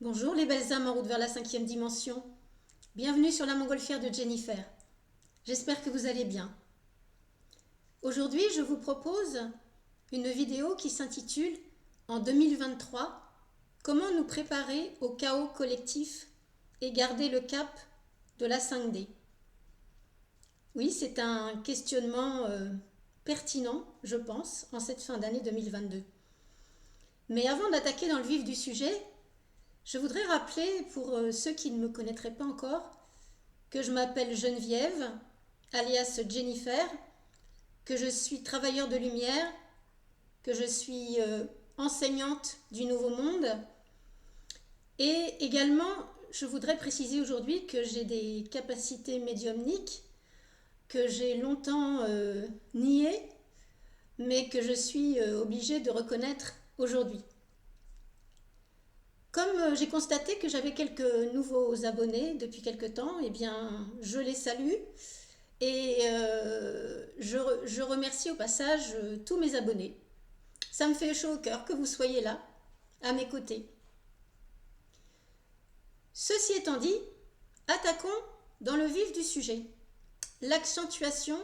Bonjour les belles âmes en route vers la 5e dimension. Bienvenue sur la montgolfière de Jennifer. J'espère que vous allez bien. Aujourd'hui, je vous propose une vidéo qui s'intitule En 2023, comment nous préparer au chaos collectif et garder le cap de la 5D. Oui, c'est un questionnement pertinent, je pense, en cette fin d'année 2022. Mais avant d'attaquer dans le vif du sujet, je voudrais rappeler, pour ceux qui ne me connaîtraient pas encore, que je m'appelle Geneviève, alias Jennifer, que je suis travailleur de lumière, que je suis enseignante du Nouveau Monde. Et également, je voudrais préciser aujourd'hui que j'ai des capacités médiumniques que j'ai longtemps niées, mais que je suis obligée de reconnaître aujourd'hui. Comme j'ai constaté que j'avais quelques nouveaux abonnés depuis quelque temps, eh bien, je les salue et je remercie au passage tous mes abonnés. Ça me fait chaud au cœur que vous soyez là, à mes côtés. Ceci étant dit, attaquons dans le vif du sujet. L'accentuation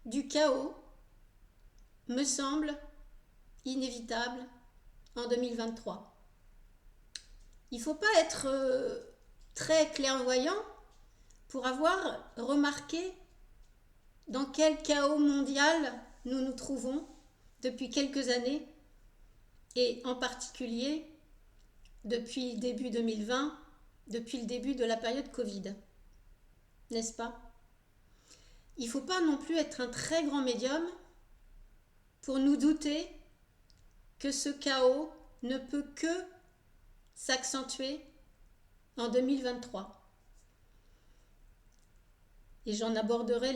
du chaos me semble inévitable en 2023. Il ne faut pas être très clairvoyant pour avoir remarqué dans quel chaos mondial nous nous trouvons depuis quelques années et en particulier depuis début 2020, depuis le début de la période Covid. N'est-ce pas? Il ne faut pas non plus être un très grand médium pour nous douter que ce chaos ne peut que s'accentuer en 2023. Et j'en aborderai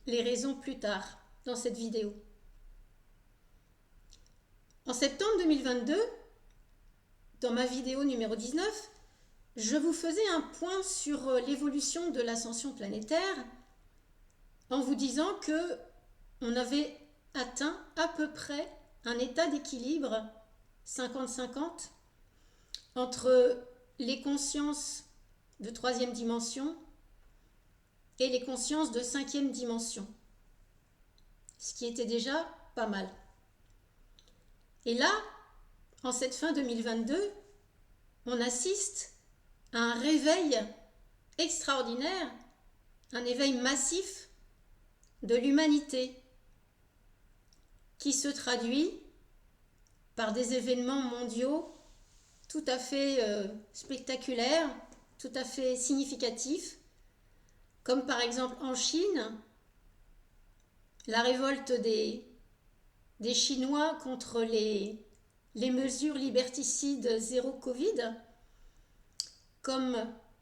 les raisons plus tard dans cette vidéo. En septembre 2022, dans ma vidéo numéro 19, je vous faisais un point sur l'évolution de l'ascension planétaire en vous disant que on avait atteint à peu près un état d'équilibre 50-50 entre les consciences de 3e dimension et les consciences de 5e dimension, ce qui était déjà pas mal. Et là, en cette fin 2022, on assiste à un réveil extraordinaire, un éveil massif de l'humanité qui se traduit par des événements mondiaux tout à fait spectaculaires, tout à fait significatifs, comme par exemple en Chine, la révolte des Chinois contre les mesures liberticides zéro Covid, comme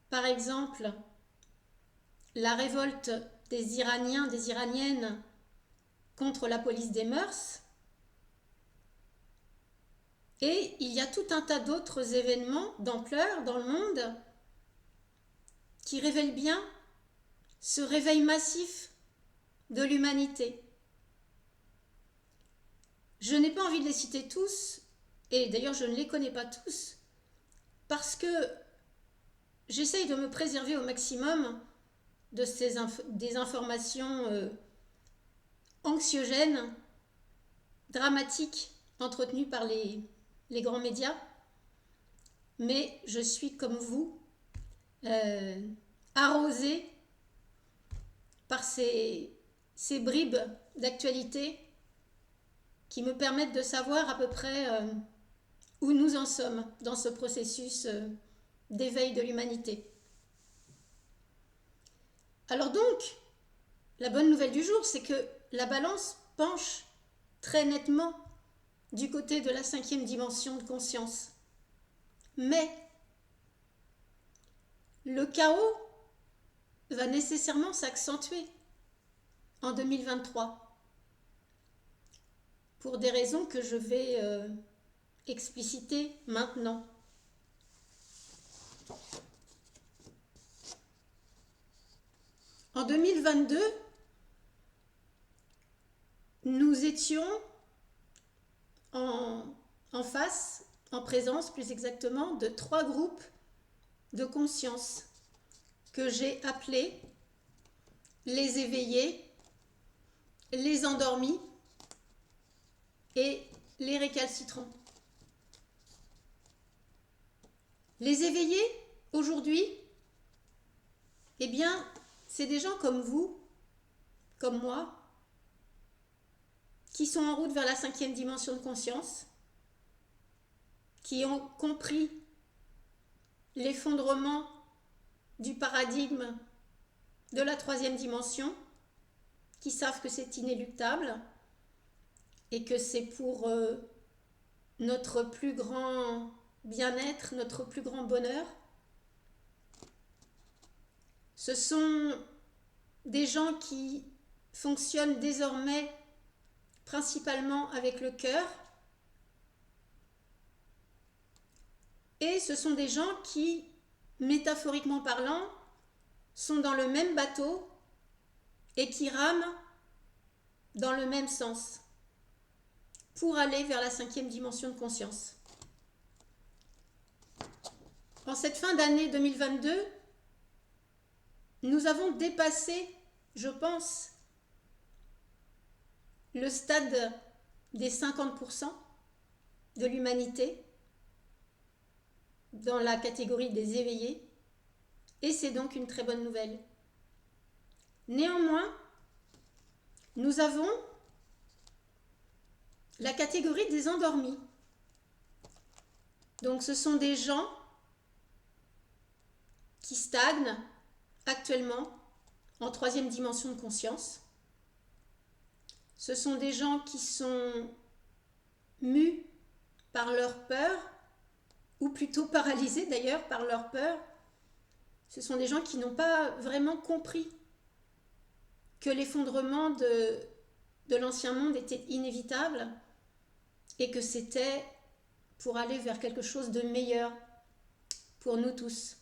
par exemple la révolte des Iraniens, des Iraniennes contre la police des mœurs. Et il y a tout un tas d'autres événements d'ampleur dans le monde qui révèlent bien ce réveil massif de l'humanité. Je n'ai pas envie de les citer tous, et d'ailleurs je ne les connais pas tous, parce que j'essaye de me préserver au maximum de des informations anxiogènes, dramatiques, entretenues par les grands médias. Mais je suis comme vous, arrosée par ces bribes d'actualité qui me permettent de savoir à peu près où nous en sommes dans ce processus d'éveil de l'humanité. Alors donc, la bonne nouvelle du jour, c'est que la balance penche très nettement du côté de la 5e dimension de conscience. Mais le chaos va nécessairement s'accentuer en 2023 pour des raisons que je vais expliciter maintenant. En 2022, nous étions en face en présence plus exactement de 3 groupes de conscience que j'ai appelés les éveillés, les endormis et les récalcitrants. Les éveillés, aujourd'hui, eh bien, c'est des gens comme vous, comme moi, qui sont en route vers la 5e dimension de conscience, qui ont compris l'effondrement du paradigme de la 3e dimension, qui savent que c'est inéluctable et que c'est pour notre plus grand bien-être, notre plus grand bonheur. Ce sont des gens qui fonctionnent désormais principalement avec le cœur, et ce sont des gens qui, métaphoriquement parlant, sont dans le même bateau et qui rament dans le même sens pour aller vers la 5e dimension de conscience. En cette fin d'année 2022, nous avons dépassé, je pense, le stade des 50% de l'humanité dans la catégorie des éveillés, et c'est donc une très bonne nouvelle. Néanmoins, nous avons la catégorie des endormis. Donc ce sont des gens qui stagnent actuellement en 3e dimension de conscience. Ce sont des gens qui sont mus par leur peur, ou plutôt paralysés d'ailleurs par leur peur. Ce sont des gens qui n'ont pas vraiment compris que l'effondrement de l'ancien monde était inévitable et que c'était pour aller vers quelque chose de meilleur pour nous tous.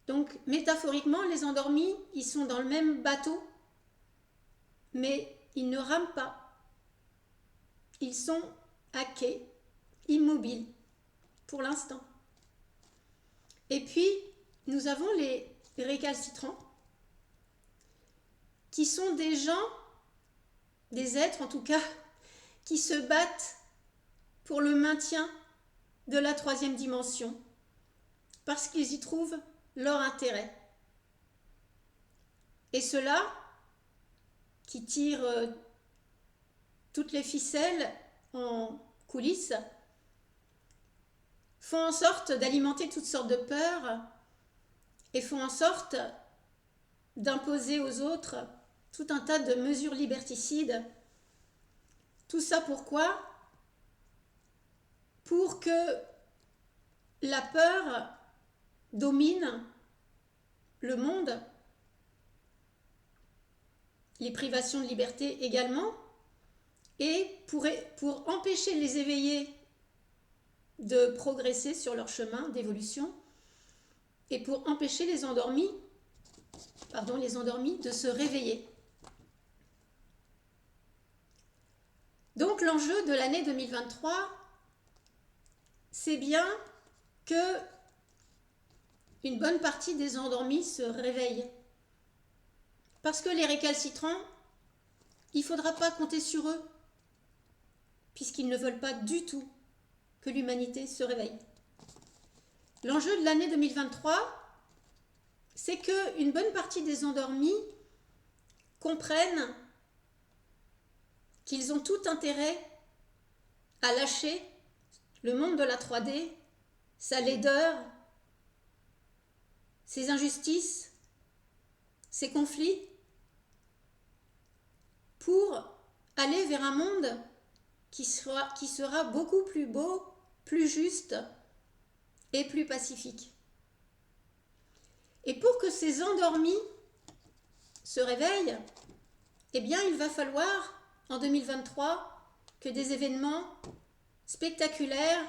Donc, métaphoriquement, les endormis, ils sont dans le même bateau, mais ils ne rament pas. Ils sont à quai, immobiles, pour l'instant. Et puis, nous avons les récalcitrants, qui sont des gens, des êtres en tout cas, qui se battent pour le maintien de la 3e dimension, parce qu'ils y trouvent leur intérêt. Et ceux-là, qui tirent toutes les ficelles en coulisses, font en sorte d'alimenter toutes sortes de peurs et font en sorte d'imposer aux autres tout un tas de mesures liberticides. Tout ça pourquoi ? Pour que la peur domine le monde, les privations de liberté également, et pour empêcher les éveillés de progresser sur leur chemin d'évolution, et pour empêcher les endormis de se réveiller. Donc l'enjeu de l'année 2023, c'est bien que une bonne partie des endormis se réveillent. Parce que les récalcitrants, il ne faudra pas compter sur eux, puisqu'ils ne veulent pas du tout que l'humanité se réveille. L'enjeu de l'année 2023, c'est qu'une bonne partie des endormis comprennent qu'ils ont tout intérêt à lâcher le monde de la 3D, sa laideur, ses injustices, ses conflits, pour aller vers un monde qui sera beaucoup plus beau, plus juste et plus pacifique. Et pour que ces endormis se réveillent, eh bien, il va falloir, en 2023, que des événements spectaculaires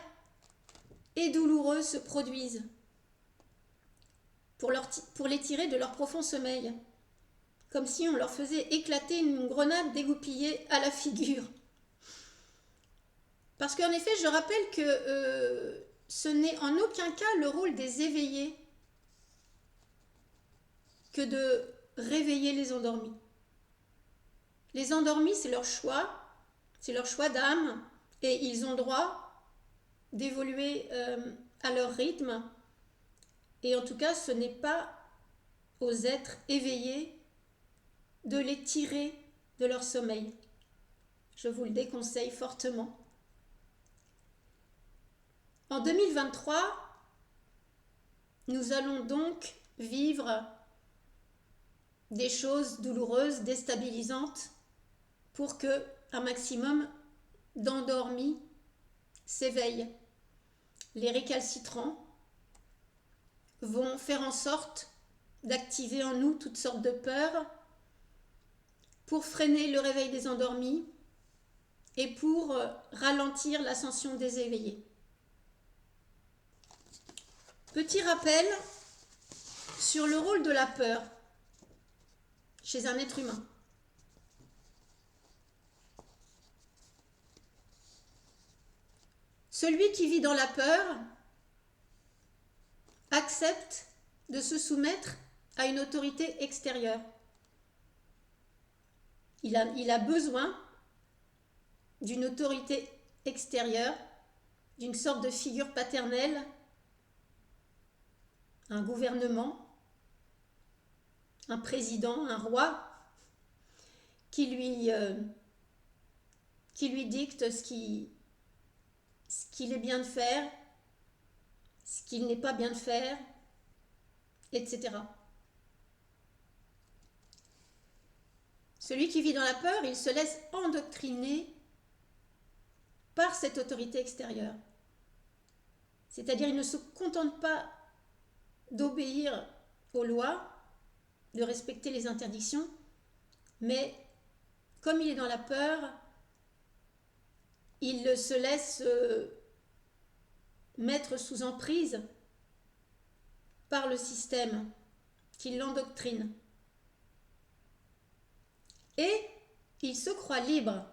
et douloureux se produisent pour les tirer de leur profond sommeil, comme si on leur faisait éclater une grenade dégoupillée à la figure. Parce qu'en effet, je rappelle que ce n'est en aucun cas le rôle des éveillés que de réveiller les endormis. Les endormis, c'est leur choix d'âme, et ils ont droit d'évoluer à leur rythme. Et en tout cas, ce n'est pas aux êtres éveillés de les tirer de leur sommeil. Je vous le déconseille fortement. En 2023, nous allons donc vivre des choses douloureuses, déstabilisantes, pour que un maximum d'endormis s'éveillent. Les récalcitrants vont faire en sorte d'activer en nous toutes sortes de peurs pour freiner le réveil des endormis et pour ralentir l'ascension des éveillés. Petit rappel sur le rôle de la peur chez un être humain. Celui qui vit dans la peur accepte de se soumettre à une autorité extérieure. Il a besoin d'une autorité extérieure, d'une sorte de figure paternelle, un gouvernement, un président, un roi, qui lui dicte ce qu'il est bien de faire, ce qu'il n'est pas bien de faire, etc. Celui qui vit dans la peur, il se laisse endoctriner par cette autorité extérieure. C'est-à-dire, il ne se contente pas d'obéir aux lois, de respecter les interdictions, mais comme il est dans la peur, il se laisse mettre sous emprise par le système qui l'endoctrine. Et il se croit libre.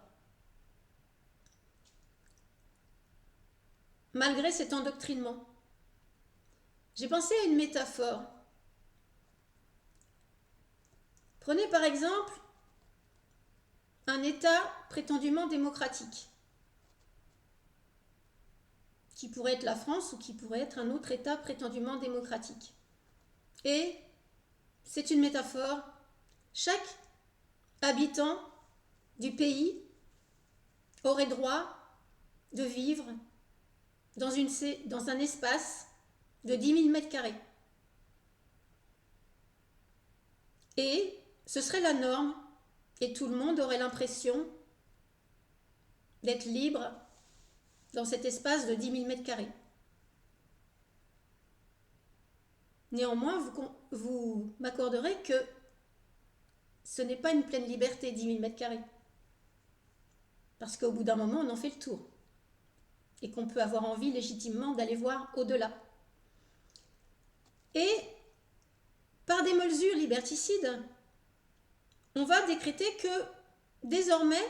Malgré cet endoctrinement. J'ai pensé à une métaphore. Prenez par exemple un État prétendument démocratique, qui pourrait être la France ou qui pourrait être un autre État prétendument démocratique. Et c'est une métaphore. Chaque habitant du pays aurait droit de vivre dans un espace de 10 000 mètres carrés. Et ce serait la norme, et tout le monde aurait l'impression d'être libre dans cet espace de 10 000 mètres carrés. Néanmoins, vous m'accorderez que ce n'est pas une pleine liberté, 10 000 mètres carrés. Parce qu'au bout d'un moment, on en fait le tour. Et qu'on peut avoir envie légitimement d'aller voir au-delà. Et par des mesures liberticides, on va décréter que désormais,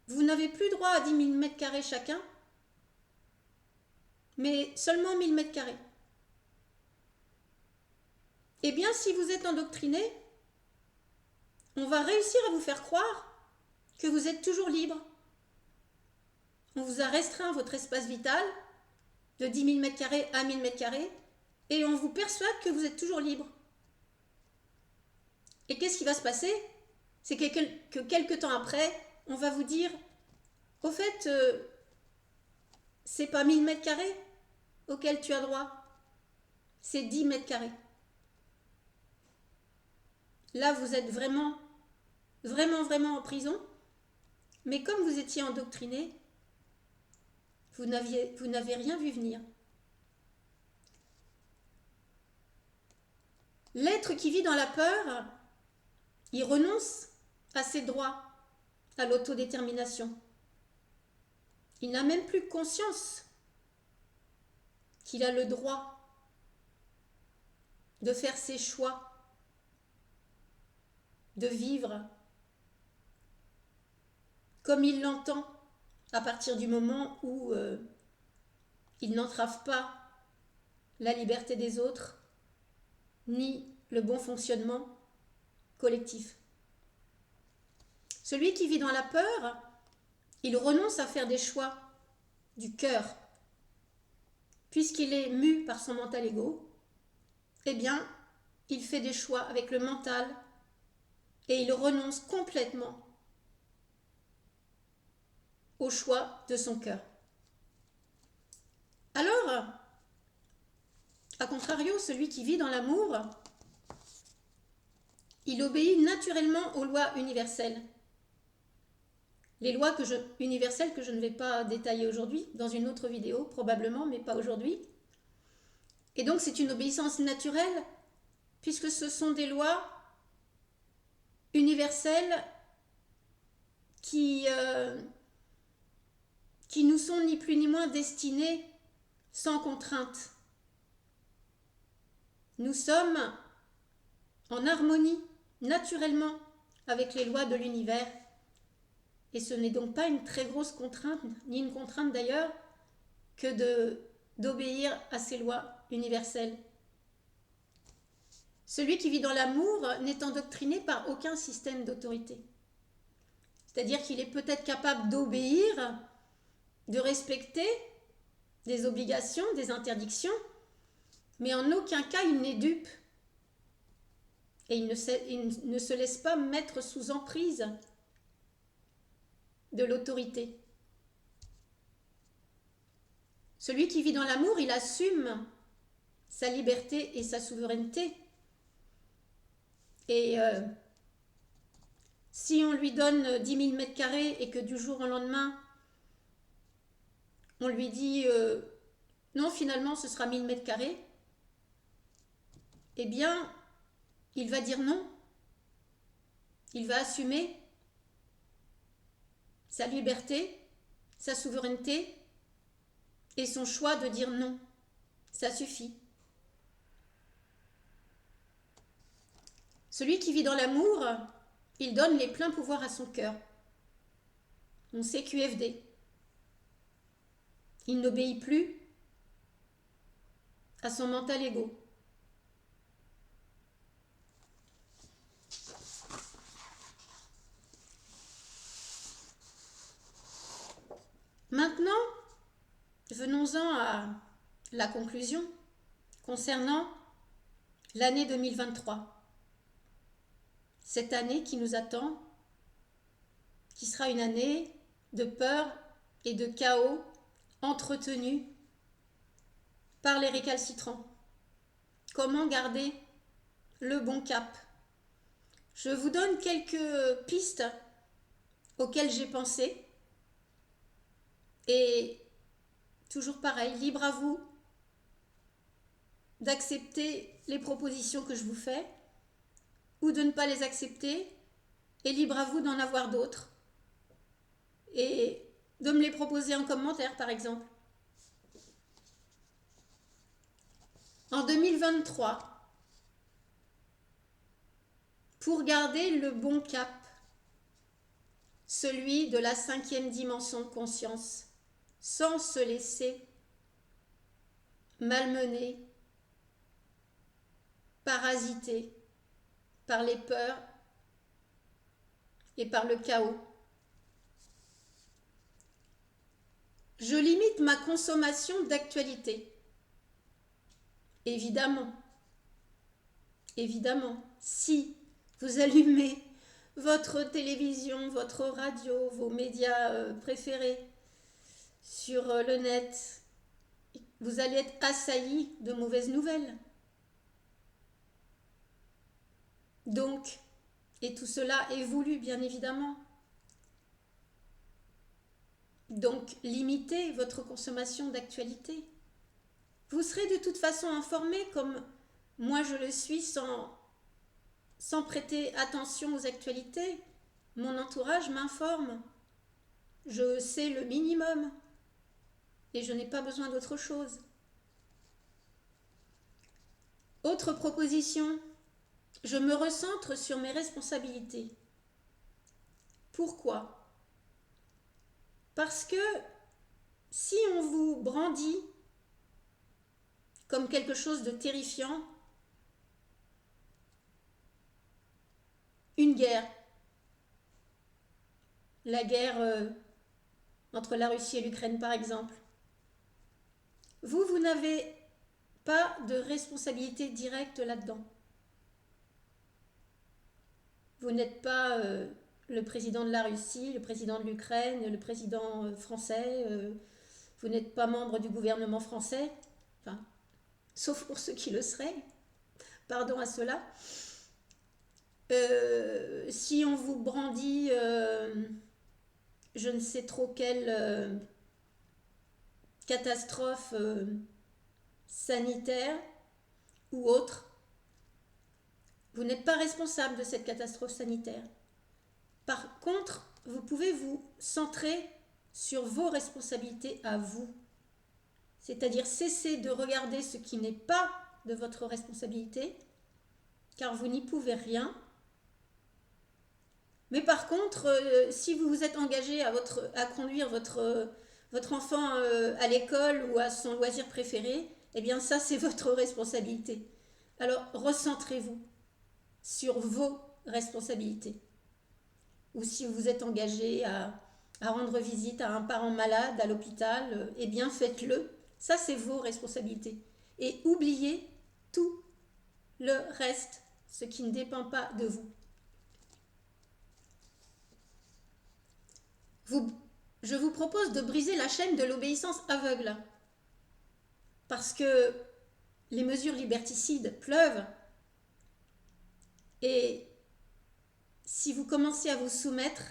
vous n'avez plus droit à 10 000 mètres carrés chacun, mais seulement 1000 mètres carrés. Eh bien, si vous êtes endoctriné, on va réussir à vous faire croire que vous êtes toujours libre. On vous a restreint votre espace vital de 10 000 mètres carrés à 1000 mètres carrés et on vous persuade que vous êtes toujours libre. Et qu'est-ce qui va se passer? C'est que quelques temps après, on va vous dire, au fait, c'est pas 1000 mètres carrés auxquels tu as droit, c'est 10 mètres carrés. Là, vous êtes vraiment en prison, mais comme vous étiez endoctriné, vous n'avez rien vu venir. L'être qui vit dans la peur, il renonce à ses droits, à l'autodétermination. Il n'a même plus conscience qu'il a le droit de faire ses choix, de vivre comme il l'entend, à partir du moment où il n'entrave pas la liberté des autres, ni le bon fonctionnement collectif. Celui qui vit dans la peur, il renonce à faire des choix du cœur. Puisqu'il est mu par son mental ego, eh bien, il fait des choix avec le mental et il renonce complètement au choix de son cœur. Alors, à contrario, celui qui vit dans l'amour, il obéit naturellement aux lois universelles. Les lois universelles que je ne vais pas détailler aujourd'hui, dans une autre vidéo probablement, mais pas aujourd'hui. Et donc c'est une obéissance naturelle, puisque ce sont des lois universelles qui nous sont ni plus ni moins destinées sans contrainte. Nous sommes en harmonie naturellement avec les lois de l'univers. Et ce n'est donc pas une très grosse contrainte, ni une contrainte d'ailleurs, que d'obéir à ces lois universelles. Celui qui vit dans l'amour n'est endoctriné par aucun système d'autorité. C'est-à-dire qu'il est peut-être capable d'obéir, de respecter des obligations, des interdictions, mais en aucun cas il n'est dupe. Et il ne se laisse pas mettre sous emprise de l'autorité. Celui qui vit dans l'amour, il assume sa liberté et sa souveraineté. Et si on lui donne 10 000 mètres carrés et que du jour au lendemain, on lui dit non, finalement, ce sera 1000 mètres carrés, eh bien, il va dire non. Il va assumer sa liberté, sa souveraineté et son choix de dire non. Ça suffit. Celui qui vit dans l'amour, il donne les pleins pouvoirs à son cœur. Mon CQFD. Il n'obéit plus à son mental ego. Maintenant, venons-en à la conclusion concernant l'année 2023. Cette année qui nous attend, qui sera une année de peur et de chaos entretenus par les récalcitrants. Comment garder le bon cap? Je vous donne quelques pistes auxquelles j'ai pensé. Et toujours pareil, libre à vous d'accepter les propositions que je vous fais ou de ne pas les accepter, et libre à vous d'en avoir d'autres et de me les proposer en commentaire par exemple. En 2023, pour garder le bon cap, celui de la 5e dimension de conscience, sans se laisser malmener, parasiter par les peurs et par le chaos. Je limite ma consommation d'actualité. Évidemment, si vous allumez votre télévision, votre radio, vos médias préférés sur le net, vous allez être assailli de mauvaises nouvelles. Donc, et tout cela est voulu, bien évidemment. Donc, limitez votre consommation d'actualité. Vous serez de toute façon informé, comme moi je le suis, sans prêter attention aux actualités. Mon entourage m'informe. Je sais le minimum. Et je n'ai pas besoin d'autre chose. Autre proposition, je me recentre sur mes responsabilités. Pourquoi ? Parce que si on vous brandit comme quelque chose de terrifiant, une guerre, la guerre entre la Russie et l'Ukraine par exemple, vous n'avez pas de responsabilité directe là-dedans. Vous n'êtes pas le président de la Russie, le président de l'Ukraine, le président français, vous n'êtes pas membre du gouvernement français, enfin, sauf pour ceux qui le seraient, pardon à ceux-là. Si on vous brandit je ne sais trop quelle catastrophe sanitaire ou autre, vous n'êtes pas responsable de cette catastrophe sanitaire. Par contre, vous pouvez vous centrer sur vos responsabilités à vous. C'est-à-dire cesser de regarder ce qui n'est pas de votre responsabilité, car vous n'y pouvez rien. Mais par contre, si vous vous êtes engagé à conduire votre enfant à l'école ou à son loisir préféré, eh bien ça c'est votre responsabilité. Alors recentrez-vous sur vos responsabilités. Ou si vous êtes engagé à rendre visite à un parent malade à l'hôpital, eh bien faites-le. Ça c'est vos responsabilités. Et oubliez tout le reste, ce qui ne dépend pas de vous. Je vous propose de briser la chaîne de l'obéissance aveugle. Parce que les mesures liberticides pleuvent. Et si vous commencez à vous soumettre,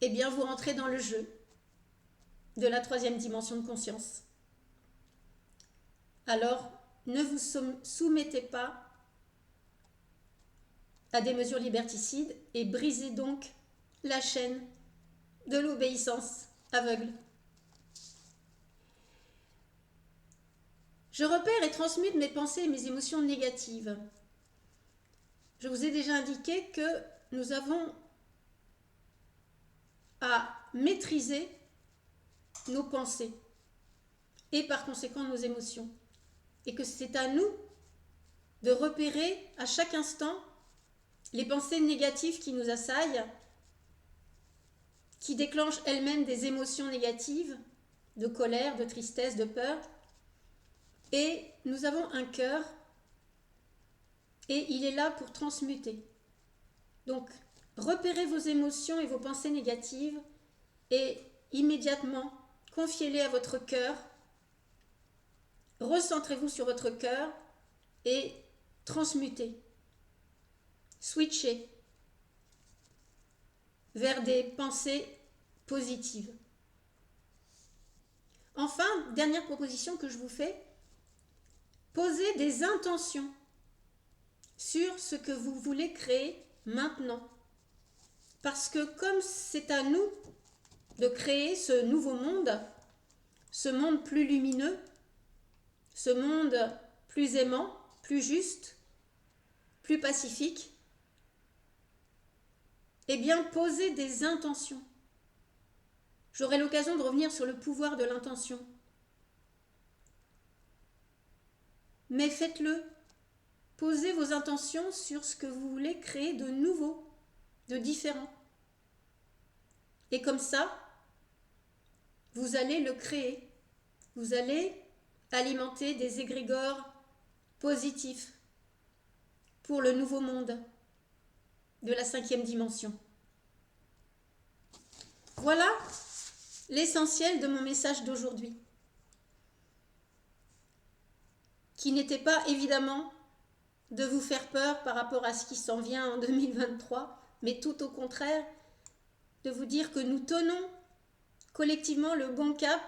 eh bien vous rentrez dans le jeu de la troisième dimension de conscience. Alors, ne vous soumettez pas à des mesures liberticides et brisez donc la chaîne de l'obéissance aveugle. Je repère et transmute mes pensées et mes émotions négatives. Je vous ai déjà indiqué que nous avons à maîtriser nos pensées et par conséquent nos émotions. Et que c'est à nous de repérer à chaque instant les pensées négatives qui nous assaillent, qui déclenchent elles-mêmes des émotions négatives, de colère, de tristesse, de peur. Et nous avons un cœur et il est là pour transmuter. Donc, repérez vos émotions et vos pensées négatives et immédiatement confiez-les à votre cœur. Recentrez-vous sur votre cœur et transmutez. Switchez vers des pensées positives. Enfin, dernière proposition que je vous fais, posez des intentions sur ce que vous voulez créer maintenant. Parce que comme c'est à nous de créer ce nouveau monde, ce monde plus lumineux, ce monde plus aimant, plus juste, plus pacifique, eh bien, posez des intentions. J'aurai l'occasion de revenir sur le pouvoir de l'intention. Mais faites-le. Posez vos intentions sur ce que vous voulez créer de nouveau, de différent. Et comme ça, vous allez le créer. Vous allez alimenter des égrégores positifs pour le nouveau monde de la 5e dimension. Voilà l'essentiel de mon message d'aujourd'hui, qui n'était pas évidemment de vous faire peur par rapport à ce qui s'en vient en 2023, mais tout au contraire, de vous dire que nous tenons collectivement le bon cap,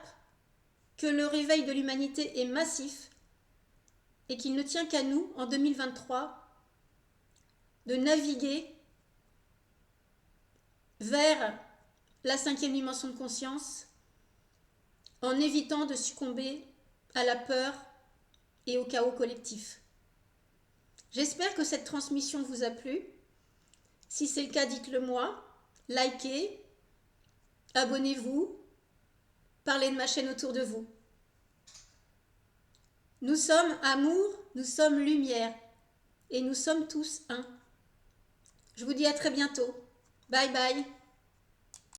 que le réveil de l'humanité est massif et qu'il ne tient qu'à nous, en 2023, de naviguer vers la 5e dimension de conscience en évitant de succomber à la peur et au chaos collectif. J'espère que cette transmission vous a plu. Si c'est le cas, dites-le moi, likez, abonnez-vous, parlez de ma chaîne autour de vous. Nous sommes amour, nous sommes lumière et nous sommes tous un. Je vous dis à très bientôt. Bye bye.